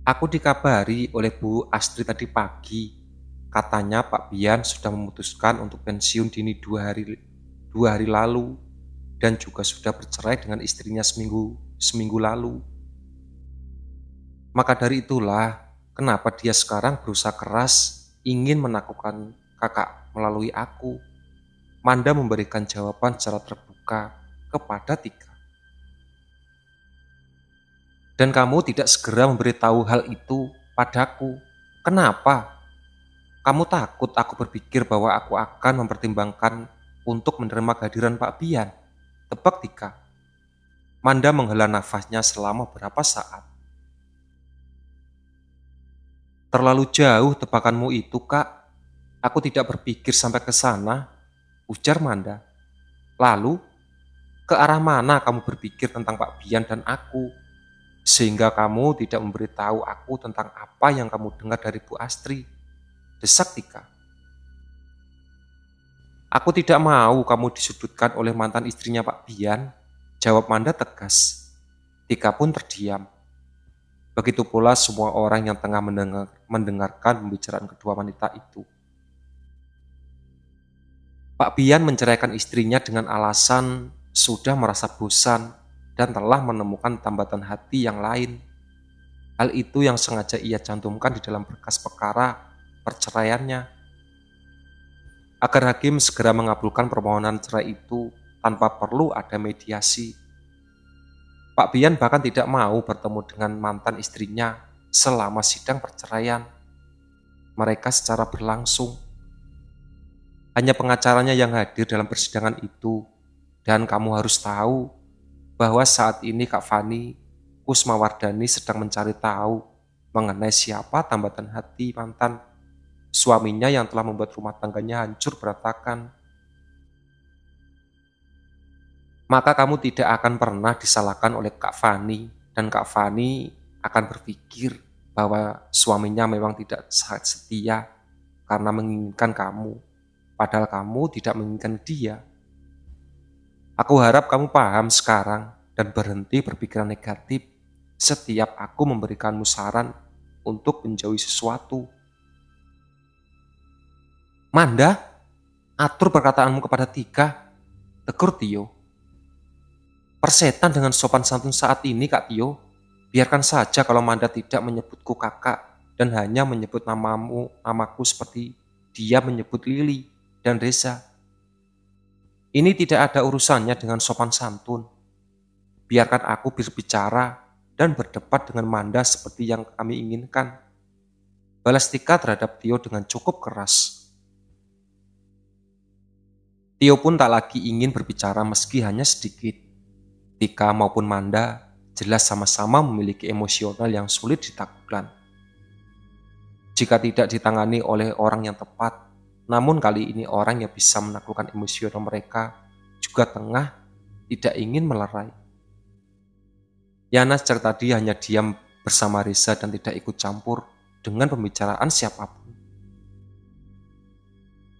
Aku dikabari oleh Bu Astri tadi pagi. Katanya Pak Bian sudah memutuskan untuk pensiun dini dua hari lalu dan juga sudah bercerai dengan istrinya seminggu lalu. Maka dari itulah kenapa dia sekarang berusaha keras ingin menakutkan kakak melalui aku. Manda memberikan jawaban secara terbuka kepada Tika. Dan kamu tidak segera memberitahu hal itu padaku. Kenapa? Kamu takut aku berpikir bahwa aku akan mempertimbangkan untuk menerima kehadiran Pak Bian? Tebak Tika. Manda menghela nafasnya selama beberapa saat. Terlalu jauh tebakanmu itu, Kak. Aku tidak berpikir sampai ke sana, ujar Manda. Lalu, ke arah mana kamu berpikir tentang Pak Bian dan aku? Sehingga kamu tidak memberitahu aku tentang apa yang kamu dengar dari Bu Astri, desak Tika. Aku tidak mau kamu disudutkan oleh mantan istrinya Pak Bian, jawab Manda tegas. Tika pun terdiam. Begitu pula semua orang yang tengah mendengarkan pembicaraan kedua wanita itu. Pak Bian menceraikan istrinya dengan alasan sudah merasa bosan dan telah menemukan tambatan hati yang lain. Hal itu yang sengaja ia cantumkan di dalam berkas perkara perceraiannya, agar hakim segera mengabulkan permohonan cerai itu tanpa perlu ada mediasi. Pak Bian bahkan tidak mau bertemu dengan mantan istrinya selama sidang perceraian mereka secara berlangsung. Hanya pengacaranya yang hadir dalam persidangan itu, dan kamu harus tahu bahwa saat ini Kak Fani Kusmawardani sedang mencari tahu mengenai siapa tambatan hati mantan suaminya yang telah membuat rumah tangganya hancur berantakan. Maka kamu tidak akan pernah disalahkan oleh Kak Fani, dan Kak Fani akan berpikir bahwa suaminya memang tidak setia karena menginginkan kamu, padahal kamu tidak menginginkan dia. Aku harap kamu paham sekarang dan berhenti berpikiran negatif setiap aku memberikanmu saran untuk menjauhi sesuatu. Manda, atur perkataanmu kepada Tika, tegur Tio. Persetan dengan sopan santun saat ini, Kak Tio. Biarkan saja kalau Manda tidak menyebutku kakak dan hanya menyebut namaku seperti dia menyebut Lili dan Reza. Ini tidak ada urusannya dengan sopan santun. Biarkan aku berbicara dan berdebat dengan Manda seperti yang kami inginkan. Balas Tika terhadap Tio dengan cukup keras. Tio pun tak lagi ingin berbicara meski hanya sedikit. Tika maupun Manda jelas sama-sama memiliki emosional yang sulit ditaklukkan. Jika tidak ditangani oleh orang yang tepat, namun kali ini orang yang bisa menaklukkan emosional mereka juga tengah tidak ingin melerai. Yana sejak tadi hanya diam bersama Reza dan tidak ikut campur dengan pembicaraan siapapun.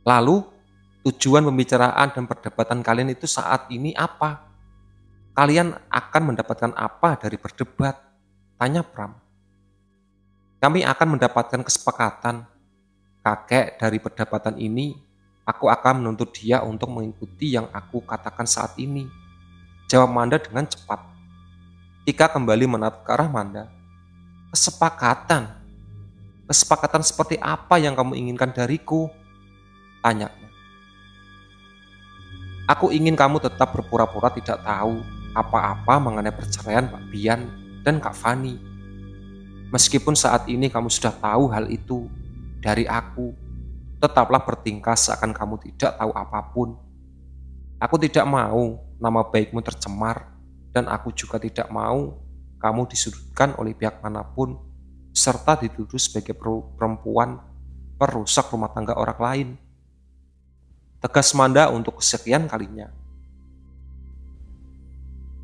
Lalu, tujuan pembicaraan dan perdebatan kalian itu saat ini apa? Kalian akan mendapatkan apa dari berdebat? Tanya Pram. Kami akan mendapatkan kesepakatan. Kakek dari perdebatan ini, aku akan menuntut dia untuk mengikuti yang aku katakan saat ini. Jawab Manda dengan cepat. Tika kembali menatap ke arah Manda. Kesepakatan? Kesepakatan seperti apa yang kamu inginkan dariku? Tanyanya. Aku ingin kamu tetap berpura-pura tidak tahu apa-apa mengenai perceraian Pak Bian dan Kak Fani. Meskipun saat ini kamu sudah tahu hal itu dari aku, tetaplah bertingkah seakan kamu tidak tahu apapun. Aku tidak mau nama baikmu tercemar, dan aku juga tidak mau kamu disudutkan oleh pihak manapun, serta dituduh sebagai perempuan perusak rumah tangga orang lain. Tegas Manda untuk kesekian kalinya.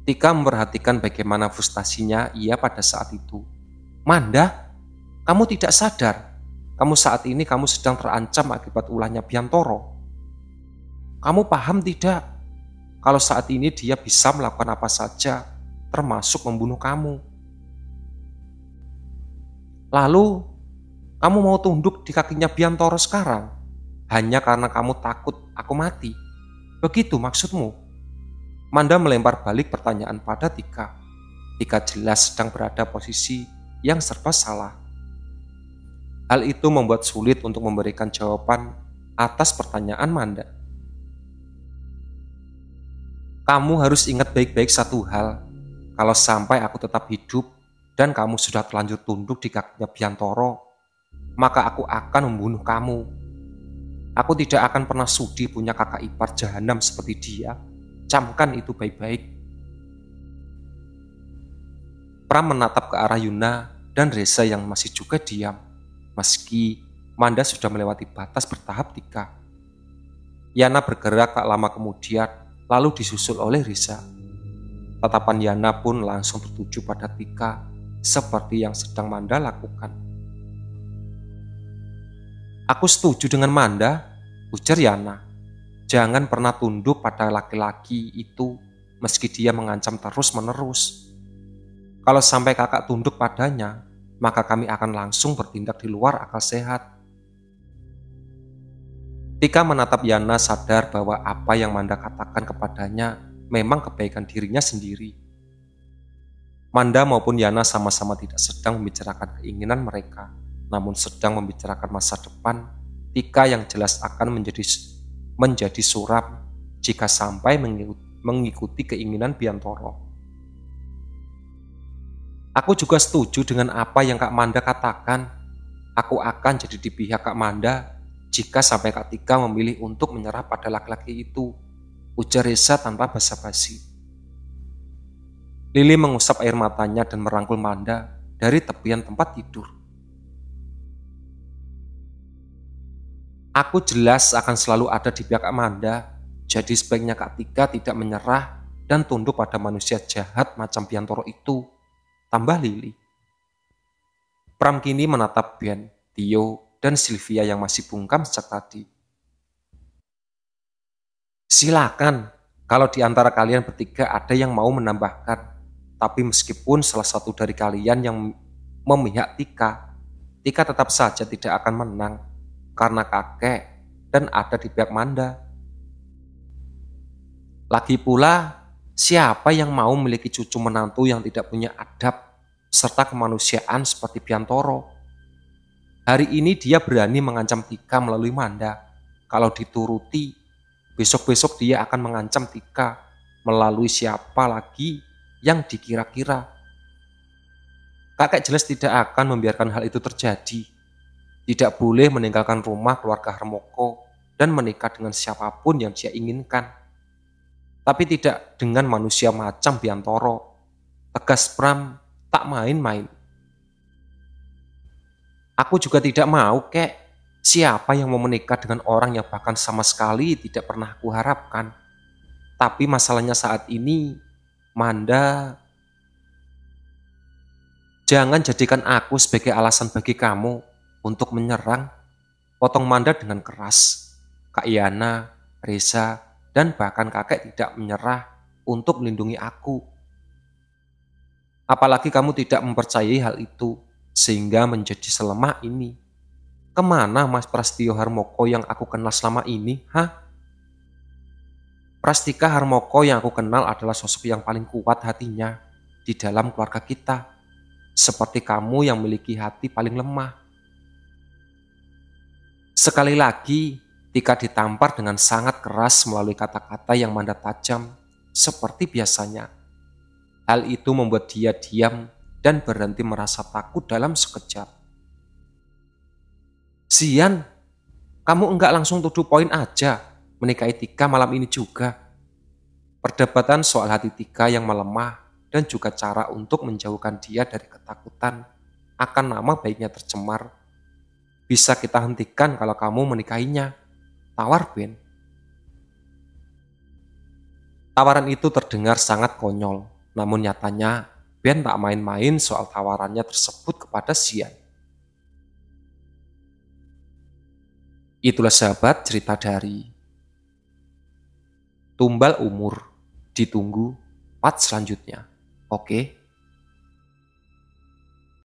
Tika memperhatikan bagaimana frustasinya ia pada saat itu. Manda, kamu tidak sadar. Kamu saat ini sedang terancam akibat ulahnya Biantoro. Kamu paham tidak? Kalau saat ini dia bisa melakukan apa saja, termasuk membunuh kamu. Lalu kamu mau tunduk di kakinya Biantoro sekarang hanya karena kamu takut aku mati? Begitu maksudmu? Manda melempar balik pertanyaan pada Tika. Tika jelas sedang berada posisi yang serba salah. Hal itu membuat sulit untuk memberikan jawaban atas pertanyaan Manda. Kamu harus ingat baik-baik satu hal. Kalau sampai aku tetap hidup dan kamu sudah terlanjur tunduk di kakinya Biantoro, maka aku akan membunuh kamu. Aku tidak akan pernah sudi punya kakak ipar jahanam seperti dia. Camkan itu baik-baik. Pram menatap ke arah Yuna dan Reza yang masih juga diam, meski Manda sudah melewati batas bertahap Tika. Yana bergerak tak lama kemudian, lalu disusul oleh Reza. Tatapan Yana pun langsung tertuju pada Tika, seperti yang sedang Manda lakukan. Aku setuju dengan Manda, ujar Yana. Jangan pernah tunduk pada laki-laki itu meski dia mengancam terus-menerus. Kalau sampai kakak tunduk padanya, maka kami akan langsung bertindak di luar akal sehat. Tika menatap Yana sadar bahwa apa yang Manda katakan kepadanya memang kebaikan dirinya sendiri. Manda maupun Yana sama-sama tidak sedang membicarakan keinginan mereka, namun sedang membicarakan masa depan Tika yang jelas akan menjadi suram jika sampai mengikuti keinginan Biantoro. Aku juga setuju dengan apa yang Kak Manda katakan. Aku akan jadi di pihak Kak Manda jika sampai Kak Tika memilih untuk menyerah pada laki-laki itu, ujar Reza tanpa basa-basi. Lili mengusap air matanya dan merangkul Manda dari tepian tempat tidur. Aku jelas akan selalu ada di pihak Kak Manda, jadi sebaiknya Kak Tika tidak menyerah dan tunduk pada manusia jahat macam Biantoro itu, tambah Lili. Pram kini menatap Ben, Tio, dan Sylvia yang masih bungkam sejak tadi. Silakan, kalau di antara kalian bertiga ada yang mau menambahkan. Tapi meskipun salah satu dari kalian yang memihak Tika, Tika tetap saja tidak akan menang karena kakek dan ada di pihak Manda. Lagi pula, siapa yang mau memiliki cucu menantu yang tidak punya adab serta kemanusiaan seperti Biantoro? Hari ini dia berani mengancam Tika melalui Manda. Kalau dituruti, besok-besok dia akan mengancam Tika melalui siapa lagi yang dikira-kira. Kakek jelas tidak akan membiarkan hal itu terjadi. Tidak boleh meninggalkan rumah keluarga Harmoko dan menikah dengan siapapun yang dia inginkan. Tapi tidak dengan manusia macam Biantoro. Tegas Pram, tak main-main. Aku juga tidak mau, kek. Siapa yang mau menikah dengan orang yang bahkan sama sekali tidak pernah aku harapkan. Tapi masalahnya saat ini, Manda, jangan jadikan aku sebagai alasan bagi kamu untuk menyerang. Potong Manda dengan keras. Kak Yana, Reza, dan bahkan kakek tidak menyerah untuk melindungi aku. Apalagi kamu tidak mempercayai hal itu, sehingga menjadi selemah ini. Kemana Mas Prastio Harmoko yang aku kenal selama ini, Prastika Harmoko yang aku kenal adalah sosok yang paling kuat hatinya di dalam keluarga kita. Seperti kamu yang memiliki hati paling lemah. Sekali lagi, Tika ditampar dengan sangat keras melalui kata-kata yang Manda tajam, seperti biasanya. Hal itu membuat dia diam dan berhenti merasa takut dalam sekejap. Sian, kamu enggak langsung tuduh poin aja menikahi Tika malam ini juga. Perdebatan soal hati Tika yang melemah dan juga cara untuk menjauhkan dia dari ketakutan akan nama baiknya tercemar. Bisa kita hentikan kalau kamu menikahinya, tawar Ben. Tawaran itu terdengar sangat konyol, namun nyatanya Ben tak main-main soal tawarannya tersebut kepada Sian. Itulah sahabat cerita dari Tumbal Umur. Ditunggu part selanjutnya. Oke.